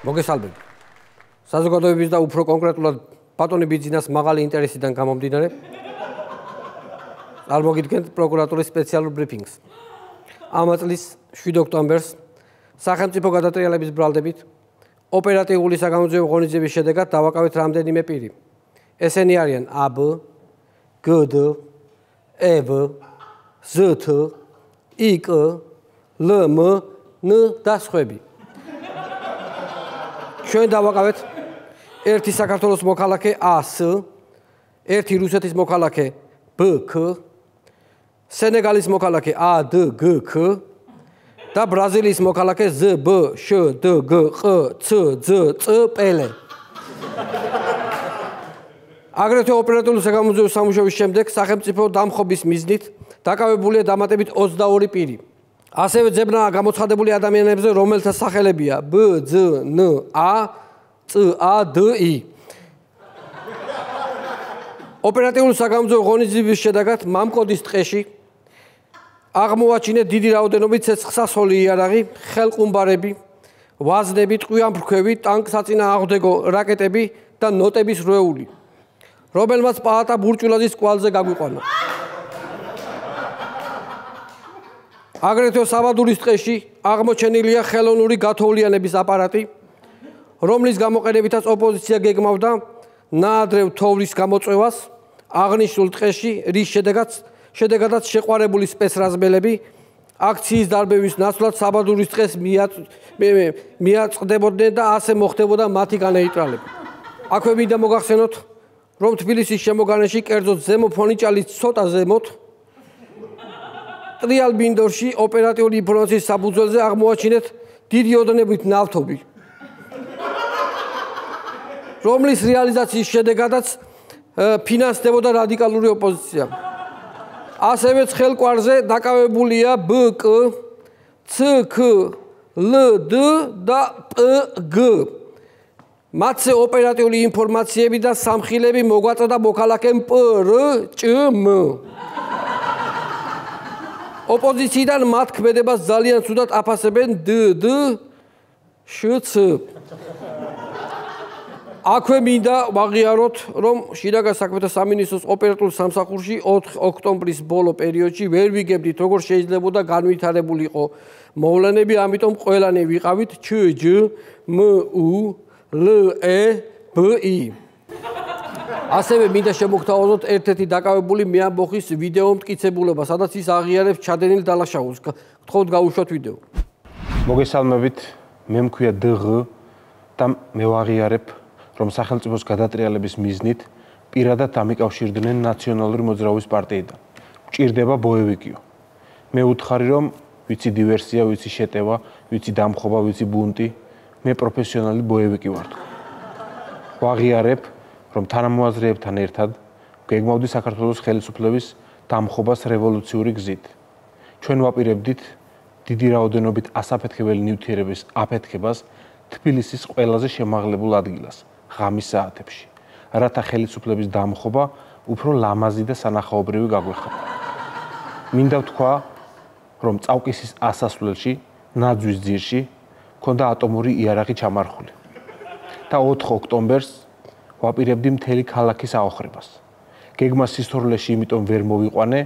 მოგესალმებით. საზოგადოების და უფრო კონკრეტულად ბატონი ბიძინას მაღალი ინტერესიდან გამომდინარე წარმოგიდგენთ პროკურატურის სპეციალურ ბრიფინგს. ამ წლის 7 ოქტომბერს სახელმწიფო გადატრიალების ბრალდებით ოპერატიული საგამოძიებო ღონისძიების შედეგად დავაკავეთ რამდენიმე პირი. ესენი არიან აბ, გდ, ევ, ზთ, იქ, ლმ, ν და სხვები. ჩვენ დავაკავეთ ერთი საქართველოს მოქალაქე ას, ერთი რუსეთის მოქალაქე ბქ, სენეგალის მოქალაქე ადგქ და ბრაზილიის მოქალაქე ზბშდგყ წწპლ. აგრეთვე ოპერატიული საგამოძიებო სამუშაოების შემდეგ სახელმწიფო დამხობის მიზნით დაკავებულია დამატებით 22 პირი. ასევე ძებნა გამოცხადებული ადამიანებზე, რომელთა სახელებია ბძნა წადი. ოპერატიული საგამოძიებო ღონისძიების შედეგად მამკოდის ტყეში აღმოაჩინეთ დიდი რაოდენობით ცეცხლსასროლი იარაღი, ხელყუმბარები, ვაზნები, ტყვიამფრქვევი, ტანკსაწინააღმდეგო რაკეტები და ნოტების რვეული, რომელმაც პაატა ბურჭულაძის კვალზე გაგვიყვანა. აგრეთვე საბადურის ტყეში აღმოჩენილია ხელოვნური გათოვლიანების აპარატი, რომლის გამოყენებითაც ოპოზიცია გეგმავდა ნაადრევ თოვლის გამოწვევას აღნიშნულ ტყეში, რის შედეგადაც შეყვარებული სპეცრაზმელები აქციის დარბევის ნაცვლად საბადურის ტყეს მიაწყდებოდნენ და ასე მოხდებოდა მათი განეიტრალება. აქვე მინდა მოგახსენოთ, რომ თბილისის შემოგარენში, კერძოდ ზემო ფონიჭალის ცოტა ზემოთ, ტრიალბინდორში ოპერატიული ინფორმაციის საფუძველზე აღმოაჩინეთ დიდი ოდენობით ნავთობი, რომლის რეალიზაციის შედეგადაც ფინანსდებოდა რადიკალური ოპოზიცია. ასევე ხელკვარზე დაკავებულია ბკ, ცქ, ლდ და პგ. მათზე ოპერატიული ინფორმაციები და სამხილები მოგვაწოდა მოქალაქემ პრჭმ. ოპოზიციიდან მათ ქმედებას ძალიან ცუდად აფასებენ დდ, შც. აქვე მინდა ვაღიაროთ, რომ შინაგან საქმეთა სამინისტროს ოპერატიულ სამსახურში 4 ოქტომბრის ბოლო პერიოდში ვერ ვიგებდით, როგორ შეიძლებოდა განვითარებულიყო მოვლენები, ამიტომ ყველანი ვიყავით ჩჯ, მუ, ლე-ბი. ასევე მინდა შემოგთავაზოთ ერთ-ერთი დაკავებული მეამბოხის ვიდეო მტკიცებულება, სადაც ის აღიარებს ჩადენილ დალაშაულს. გთხოვთ გაუშვათ ვიდეო. მოგესალმებით, მე მქვია დღ და მე ვაღიარებ, რომ სახელმწიფოს გადატრიალების მიზნით პირადად დამიკავშირდნენ ნაციონალური მოძრაობის პარტიიდან. მჭირდება ბოევიკიო. მე ვუთხარი, რომ ვიცი დივერსია, ვიცი შეტევა, ვიცი დამხობა, ვიცი ბუნტი, მე პროფესიონალი ბოევიკი ვარ. ვაღიარებ, რომ თანამოაზრეებთან ერთად გეგმავდი საქართველოს ხელისუფლების დამხობას რევოლუციური გზით. ჩვენ ვაპირებდით დიდი რაოდენობით ასაფეთქებელი ნივთიერების აფეთქებას თბილისის ყველაზე შემაღლებულ ადგილას, ღამის საათებში, რათა ხელისუფლების დამხობა უფრო ლამაზი და სანახაობრივი გაგვეხება. მინდა ვთქვა, რომ წავკისის ასასვლელში, ნაძვის ძირში, ჰქონდა ატომური იარაღი ჩამარხული და 4 ოქტომბერს ვაპირებდი მთელი ქალაქის აოხრებას. გეგმა სისწორლეში იმიტომ ვერ მოვიყვანე,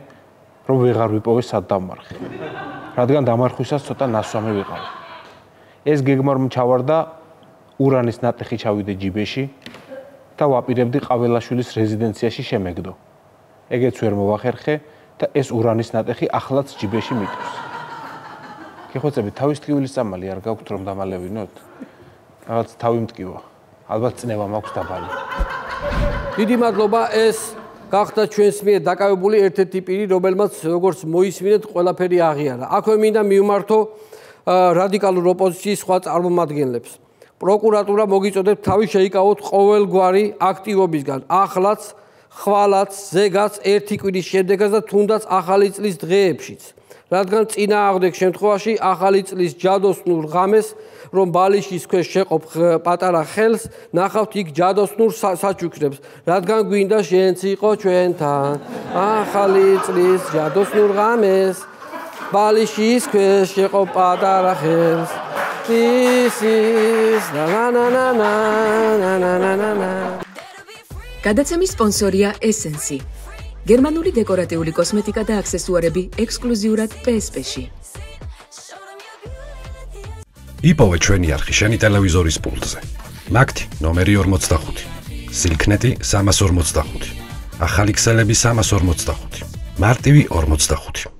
რომ ვეღარ ვიპოვე სად დამარხე, რადგან დამარხვისას ცოტა ნასვამი ვიყავი. ეს გეგმა რომ ჩავარდა, ურანის ნატეხი ჩავიდე ჯიბეში და ვაპირებდი ყაველაშვილის რეზიდენციაში შემეგდო. ეგეც ვერ მოვახერხე და ეს ურანის ნატეხი ახლაც ჯიბეში მიტევს. გიხვეწებით, თავის ტკივილის წამალი არ გაქვთ რომ დამალევინოთ? რაღაც თავი მტკივა. ალბათ წნევა მაქვს დაბალი. დიდი მადლობა, ეს გახდა ჩვენს მიერ დაკავებული ერთ-ერთი პირი, რომელმაც როგორც მოისმინეთ, ყველაფერი აღიარა. აქვე მინდა მივმართო რადიკალურ ოპოზიციის სხვა წარმომადგენლებს. პროკურატურა მოგიწოდებთ თავი შეიკავოთ ყოველგვარი აქტივობისგან, ახლაც, ხვალაც, ზეგაც, ერთი კვირის შემდეგაც და თუნდაც ახალი წლის დღეებშიც. რადგან წინააღმდეგ შემთხვევაში ახალი წლის ჯადოსნურ ღამეს, რომ ბალიშის ქვეშ შეყოფ პატარა ხელს, ნახავთ იქ ჯადოსნურ საჩუქრებს, რადგან გვინდა შენც იყო ჩვენთან. ახალი წლის ჯადოსნურ ღამეს, ბალიშის ქვეშ შეყოფ პატარა ხელს. This is გადაცემის სპონსორია Essence. გერმანული დეკორატიული კოსმეტიკა და აქსესუარები ექსკლუზიურად PSP-ში. იპოვე ჩვენი არხი შენი ტელევიზორის პულტზე. მაგთი ნომერი 45. სილქნეტი 345. ახალი ქსელები 345. მარტივი 45.